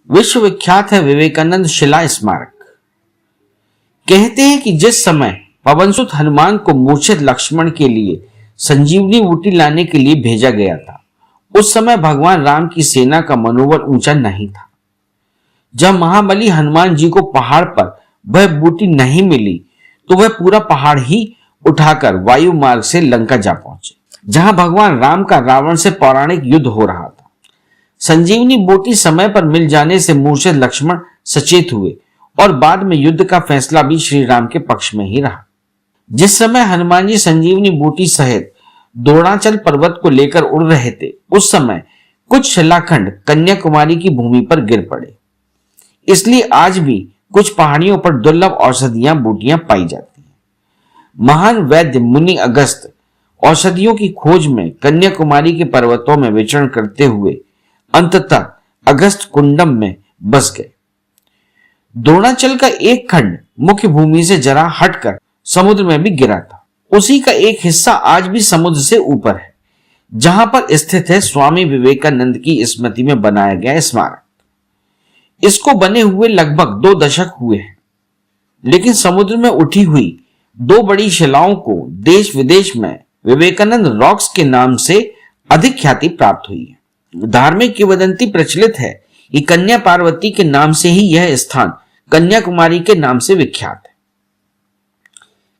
विश्वविख्यात है विवेकानंद शिला स्मारक। कहते हैं कि जिस समय पवनसुत हनुमान को मूर्छित लक्ष्मण के लिए संजीवनी बूटी लाने के लिए भेजा गया था, उस समय भगवान राम की सेना का मनोबल ऊंचा नहीं था। जब महाबली हनुमान जी को पहाड़ पर वह बूटी नहीं मिली तो वह पूरा पहाड़ ही उठाकर वायु मार्ग से लंका जा पहुंचे, जहां भगवान राम का रावण से पौराणिक युद्ध हो रहा था। संजीवनी बूटी समय पर मिल जाने से मूर्छित लक्ष्मण सचेत हुए और बाद में युद्ध का फैसला भी श्री राम के पक्ष में ही रहा। जिस समय हनुमान जी संजीवनी बूटी सहित द्रोणाचल पर्वत को लेकर उड़ रहे थे, उस समय कुछ शिलाखंड कन्याकुमारी की भूमि पर गिर पड़े। इसलिए आज भी कुछ पहाड़ियों पर दुर्लभ औषधियां बूटियां पाई जाती हैं। महान वैद्य मुनि अगस्त औषधियों की खोज में कन्याकुमारी के पर्वतों में विचरण करते हुए अंततः अगस्त कुंडम में बस गए। द्रोणाचल का एक खंड मुख्य भूमि से जरा हटकर समुद्र में भी गिरा था। उसी का एक हिस्सा आज भी समुद्र से ऊपर है, जहां पर स्थित है स्वामी विवेकानंद की स्मृति में बनाया गया स्मारक। इसको बने हुए लगभग 2 दशक हुए हैं, लेकिन समुद्र में उठी हुई 2 बड़ी शिलाओं को देश विदेश में विवेकानंद रॉक्स के नाम से अधिक ख्याति प्राप्त हुई है। धार्मिक किंवदंती प्रचलित है कि कन्या पार्वती के नाम से ही यह स्थान कन्याकुमारी के नाम से विख्यात है।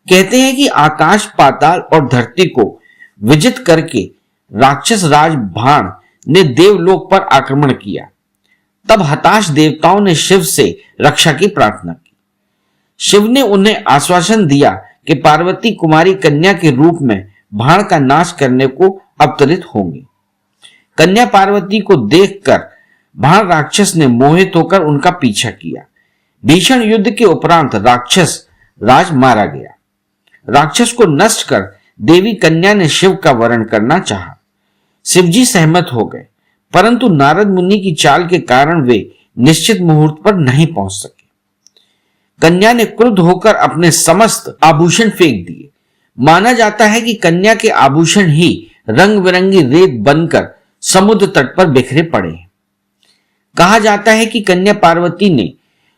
कहते हैं कि आकाश, पाताल और धरती को विजित करके राक्षस राज भाण ने देवलोक पर आक्रमण किया। तब हताश देवताओं ने शिव से रक्षा की प्रार्थना की। शिव ने उन्हें आश्वासन दिया कि पार्वती कुमारी कन्या के रूप में भाण का नाश करने को अवतरित होंगी। कन्या पार्वती को देखकर भाण राक्षस ने मोहित होकर उनका पीछा किया। भीषण युद्ध के उपरांत राक्षस राज मारा गया। राक्षस को नष्ट कर देवी कन्या ने शिव का वरण करना चाहा। शिवजी सहमत हो गए, परंतु नारद मुनि की चाल के कारण वे निश्चित मुहूर्त पर नहीं पहुंच सके। कन्या ने क्रुद्ध होकर अपने समस्त आभूषण फेंक दिए। माना जाता है कि कन्या के आभूषण ही रंग बिरंगी रेत बनकर समुद्र तट पर बिखरे पड़े। कहा जाता है कि कन्या पार्वती ने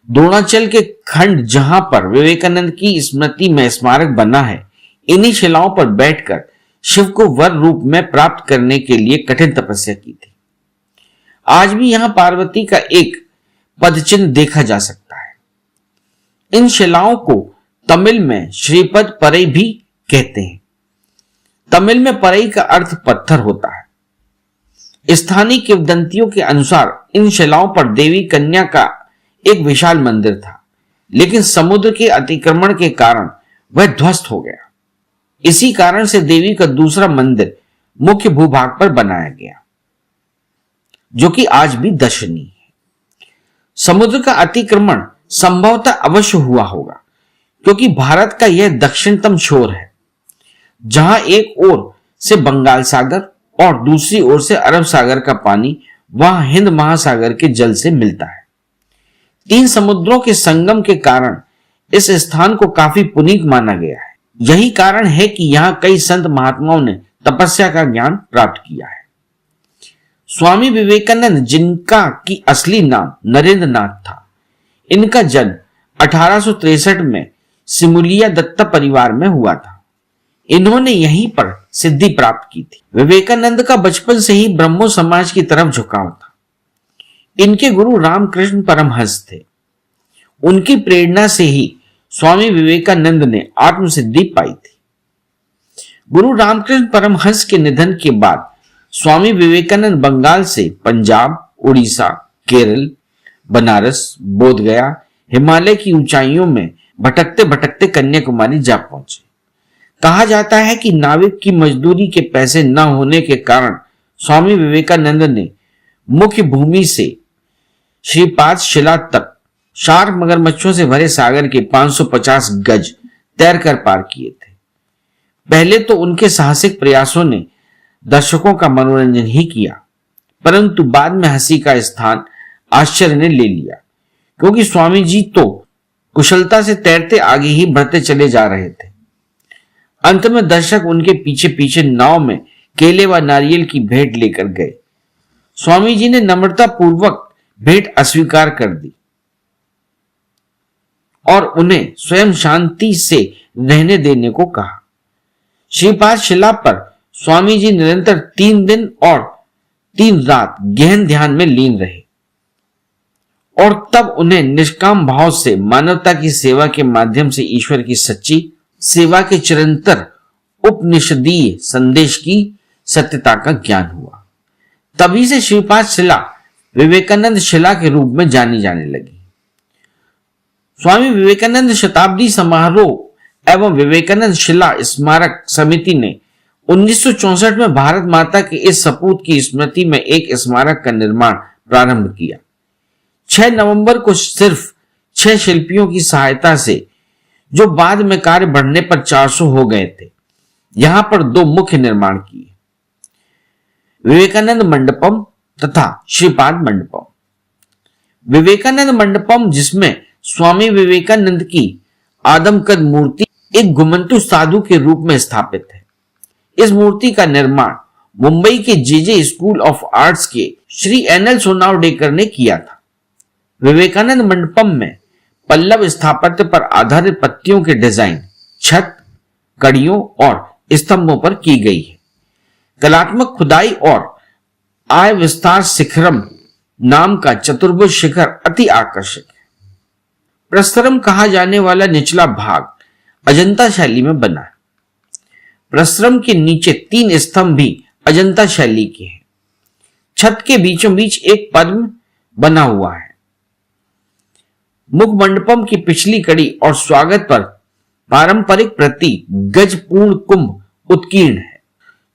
द्रोणाचल के खंड जहां पर विवेकानंद की स्मृति में स्मारक बना है, इन्हीं शिलाओं पर बैठकर शिव को वर रूप में प्राप्त करने के लिए कठिन तपस्या की थी। आज भी यहां पार्वती का एक पदचिन्ह देखा जा सकता है। इन शिलाओं को तमिल में श्रीपद परई भी कहते हैं। तमिल में परई का अर्थ पत्थर होता है। स्थानीय किंवदंतियों के अनुसार इन शिलाओं पर देवी कन्या का एक विशाल मंदिर था, लेकिन समुद्र के अतिक्रमण के कारण वह ध्वस्त हो गया। इसी कारण से देवी का दूसरा मंदिर मुख्य भूभाग पर बनाया गया, जो कि आज भी दर्शनीय है। समुद्र का अतिक्रमण संभवतः अवश्य हुआ होगा, क्योंकि भारत का यह दक्षिणतम छोर है, जहां एक ओर से बंगाल सागर और दूसरी ओर से अरब सागर का पानी वहां हिंद महासागर के जल से मिलता है। 3 समुद्रों के संगम के कारण इस स्थान को काफी पुनीत माना गया है। यही कारण है कि यहां कई संत महात्माओं ने तपस्या का ज्ञान प्राप्त किया है। स्वामी विवेकानंद, जिनका की असली नाम नरेंद्र नाथ था, इनका जन्म 1863 में सिमुलिया दत्ता परिवार में हुआ था। इन्होंने यहीं पर सिद्धि प्राप्त की थी। विवेकानंद का बचपन से ही ब्रह्मो समाज की तरफ झुकाव था। इनके गुरु रामकृष्ण परमहंस थे। उनकी प्रेरणा से ही स्वामी विवेकानंद ने आत्मसिद्धि पाई थी। गुरु रामकृष्ण परमहंस के निधन के बाद स्वामी विवेकानंद बंगाल से पंजाब, उड़ीसा, केरल, बनारस, बोधगया, हिमालय की ऊंचाइयों में भटकते भटकते कन्याकुमारी जा पहुंचे। कहा जाता है कि नाविक की मजदूरी के पैसे न होने के कारण स्वामी विवेकानंद ने मुख्य भूमि से श्रीपाद शिला तक शार्क मगरमच्छों से भरे सागर के 550 गज तैरकर पार किए थे। पहले तो उनके साहसिक प्रयासों ने दर्शकों का मनोरंजन ही किया, परंतु बाद में हंसी का स्थान आश्चर्य ने ले लिया, क्योंकि स्वामी जी तो कुशलता से तैरते आगे ही बढ़ते चले जा रहे थे। अंत में दर्शक उनके पीछे पीछे नाव में केले व नारियल की भेंट लेकर गए। स्वामी जी ने नम्रता पूर्वक भेंट अस्वीकार कर दी और उन्हें स्वयं शांति से रहने देने को कहा। श्रीपाद शिला पर स्वामी जी निरंतर 3 दिन और 3 रात गहन ध्यान में लीन रहे और तब उन्हें निष्काम भाव से मानवता की सेवा के माध्यम से ईश्वर की सच्ची सेवा के चिरंतर उपनिषदीय संदेश की सत्यता का ज्ञान हुआ। तभी से श्रीपाद शिला विवेकानंद शिला के रूप में जानी जाने लगी। स्वामी विवेकानंद शताब्दी समारोह एवं विवेकानंद शिला स्मारक समिति ने 1964 में भारत माता के इस सपूत की स्मृति में एक स्मारक का निर्माण प्रारंभ किया। 6 नवंबर को सिर्फ 6 शिल्पियों की सहायता से, जो बाद में कार्य बढ़ने पर 400 हो गए थे, यहां पर 2 मुख्य निर्माण किए, विवेकानंद मंडपम तथा श्रीपाद मंडपम। विवेकानंद मंडपम, जिसमें स्वामी विवेकानंद की आदमकद मूर्ति एक घुमंतु साधु के रूप में स्थापित है। इस मूर्ति का निर्माण मुंबई के जे स्कूल ऑफ आर्ट्स के श्री NL सोनावडेकर ने किया था। विवेकानंद मंडपम में पल्लव स्थापत्य पर आधारित पत्तियों के डिजाइन छत, कड़ियों और स्तंभों पर की गई है। कलात्मक खुदाई और आय विस्तार शिखरम नाम का चतुर्भुज शिखर अति आकर्षक है। प्रस्तरम कहा जाने वाला निचला भाग अजंता शैली में बना है। प्रस्तरम के नीचे 3 स्तंभ भी अजंता शैली के हैं। छत के बीचों बीच एक पद्म बना हुआ है। मुख मंडपम की पिछली कड़ी और स्वागत पर पारंपरिक प्रतीक गज पूर्ण कुंभ उत्कीर्ण है।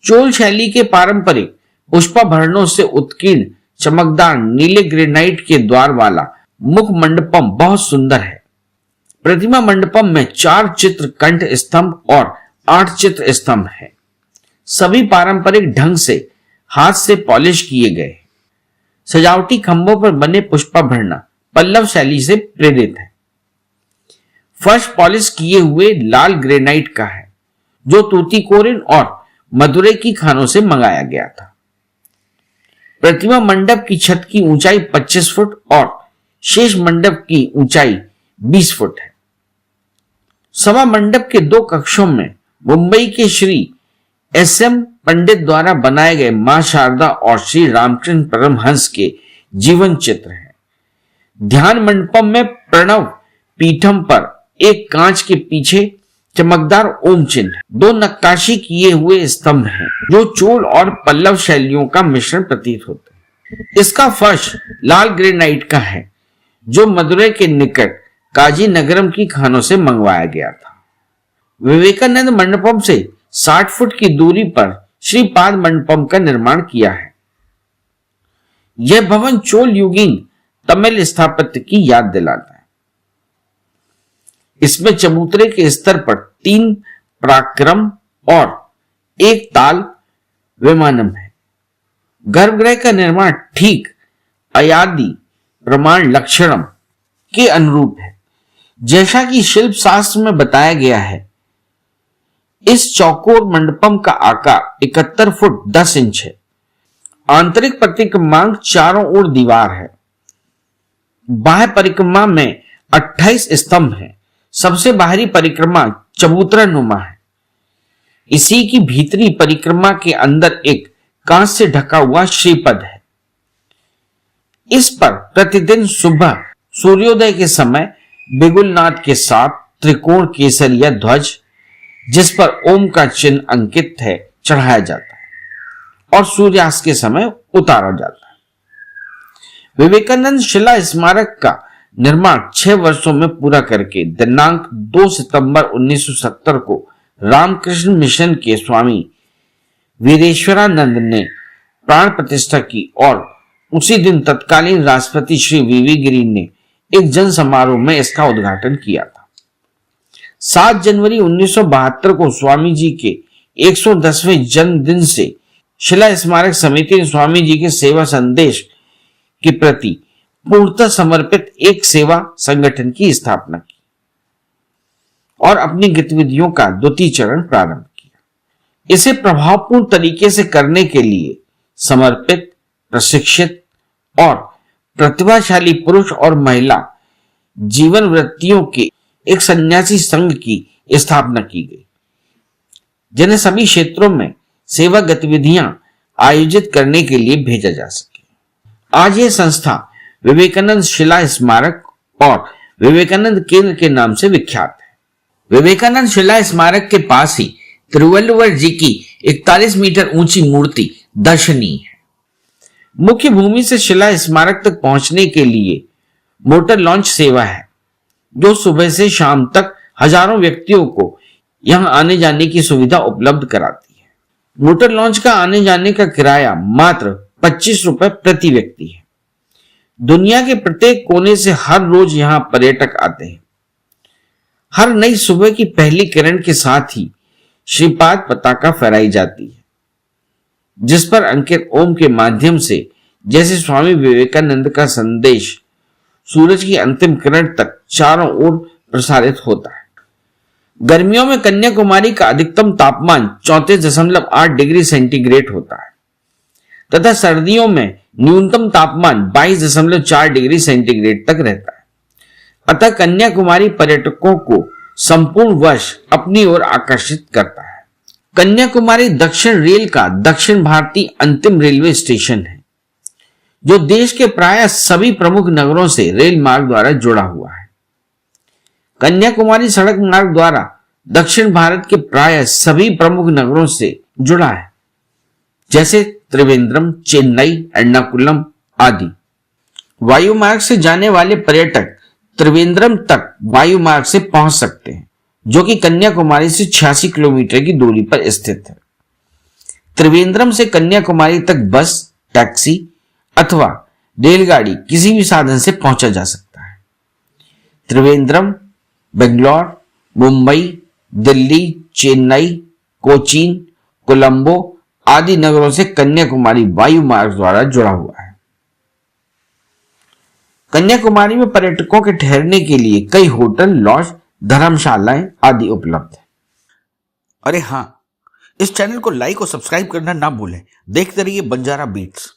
चोल शैली के पारंपरिक पुष्पाभरणों से उत्कीर्ण चमकदार नीले ग्रेनाइट के द्वार वाला मुख मंडपम बहुत सुंदर है। प्रतिमा मंडपम में 4 चित्र कंठ स्तंभ और 8 चित्र स्तंभ है। सभी पारंपरिक ढंग से हाथ से पॉलिश किए गए। सजावटी खंभों पर बने पुष्पाभरण पल्लव शैली से प्रेरित है। फर्श पॉलिश किए हुए लाल ग्रेनाइट का है, जो तूतीकोरिन और मदुरै की खानों से मंगाया गया था। प्रतिमा मंडप की छत की ऊंचाई 25 फुट और शेष मंडप की ऊंचाई 20 फुट है। सभा मंडप के 2 कक्षों में मुंबई के श्री SM पंडित द्वारा बनाए गए मां शारदा और श्री रामकृष्ण परमहंस के जीवन चित्र हैं। ध्यान मंडपम में प्रणव पीठम पर एक कांच के पीछे चमकदार ओम चिन्ह, 2 नक्काशी किए हुए स्तंभ हैं, जो चोल और पल्लव शैलियों का मिश्रण प्रतीत होते हैं। इसका फर्श लाल ग्रेनाइट का है, जो मदुरै के निकट काजी नगरम की खानों से मंगवाया गया था। विवेकानंद मंडपम से 60 फुट की दूरी पर श्रीपाद मंडपम का निर्माण किया है। यह भवन चोल युगीन तमिल स्थापत्य की याद दिलाता है। इसमें चबूतरे के स्तर पर 3 प्राक्रम और 1 ताल विमानम है। गर्भगृह का निर्माण ठीक अयादि प्रमाण लक्षणम के अनुरूप है, जैसा कि शिल्प शास्त्र में बताया गया है। इस चौकोर मंडपम का आकार 71 फुट 10 इंच है। आंतरिक परिक्रमांक चारों ओर दीवार है। बाह्य परिक्रमा में 28 स्तंभ हैं। सबसे बाहरी परिक्रमा चबूतरा नुमा है। इसी की भीतरी परिक्रमा के अंदर एक कांच से ढका हुआ श्रीपद है। इस पर प्रतिदिन सुबह सूर्योदय के समय बिगुलनाद के साथ त्रिकोण केसरिया ध्वज, जिस पर ओम का चिन्ह अंकित है, चढ़ाया जाता है और सूर्यास्त के समय उतारा जाता है। विवेकानंद शिला स्मारक का निर्माण 6 वर्षों में पूरा करके दिनांक 2 सितंबर 1970 को रामकृष्ण मिशन के स्वामी वीरेश्वरानंद ने प्राण प्रतिष्ठा की और उसी दिन तत्कालीन राष्ट्रपति श्री वीवी गिरि ने एक जन समारोह में इसका उद्घाटन किया था। 7 जनवरी 1972 को स्वामी जी के 110वें जन्मदिन से शिला स्मारक समिति ने स्वामी जी के सेवा संदेश के प्रति पूर्णतः समर्पित एक सेवा संगठन की स्थापना की और अपनी गतिविधियों का द्वितीय चरण प्रारंभ किया। इसे प्रभावपूर्ण तरीके से करने के लिए समर्पित, प्रशिक्षित और प्रतिभाशाली पुरुष और महिला जीवन वृत्तियों के एक सन्यासी संघ की स्थापना की गई, जिन्हें सभी क्षेत्रों में सेवा गतिविधियां आयोजित करने के लिए भेजा जा सके। आज यह संस्था विवेकानंद शिला स्मारक और विवेकानंद केंद्र के नाम से विख्यात है। विवेकानंद शिला स्मारक के पास ही तिरुवल्लुवर जी की 41 मीटर ऊंची मूर्ति दर्शनीय है। मुख्य भूमि से शिला स्मारक तक पहुंचने के लिए मोटर लॉन्च सेवा है, जो सुबह से शाम तक हजारों व्यक्तियों को यहां आने जाने की सुविधा उपलब्ध कराती है। मोटर लॉन्च का आने जाने का किराया मात्र 25 रुपए प्रति व्यक्ति है। दुनिया के प्रत्येक कोने से हर रोज यहां पर्यटक आते हैं। हर नई सुबह की पहली किरण के साथ ही श्रीपाद पताका फहराई जाती है, जिस पर अंकित ओम के माध्यम से जैसे स्वामी विवेकानंद का संदेश सूरज की अंतिम किरण तक चारों ओर प्रसारित होता है। गर्मियों में कन्याकुमारी का अधिकतम तापमान 34.8 डिग्री सेंटीग्रेड होता है तथा सर्दियों में न्यूनतम तापमान 22.4 डिग्री सेंटीग्रेड तक रहता है। अतः कन्याकुमारी पर्यटकों को संपूर्ण वर्ष अपनी ओर आकर्षित करता है। कन्याकुमारी दक्षिण रेल का दक्षिण भारतीय अंतिम रेलवे स्टेशन है, जो देश के प्राय सभी प्रमुख नगरों से रेल मार्ग द्वारा जुड़ा हुआ है। कन्याकुमारी सड़क मार्ग द्वारा दक्षिण भारत के प्राय सभी प्रमुख नगरों से जुड़ा है, जैसे त्रिवेंद्रम, चेन्नई, एर्नाकुलम आदि। वायु मार्ग से जाने वाले पर्यटक त्रिवेंद्रम तक वायु मार्ग से पहुंच सकते हैं, जो कि कन्याकुमारी से 86 किलोमीटर की दूरी पर स्थित है। त्रिवेंद्रम से कन्याकुमारी तक बस, टैक्सी अथवा रेलगाड़ी किसी भी साधन से पहुंचा जा सकता है। त्रिवेंद्रम बेंगलोर, मुंबई, दिल्ली, चेन्नई, कोचीन, कोलंबो आदि नगरों से कन्याकुमारी वायु मार्ग द्वारा जुड़ा हुआ है। कन्याकुमारी में पर्यटकों के ठहरने के लिए कई होटल, लॉज, धर्मशालाएं आदि उपलब्ध है। अरे हाँ, इस चैनल को लाइक और सब्सक्राइब करना ना भूलें। देखते रहिए बंजारा बीट्स।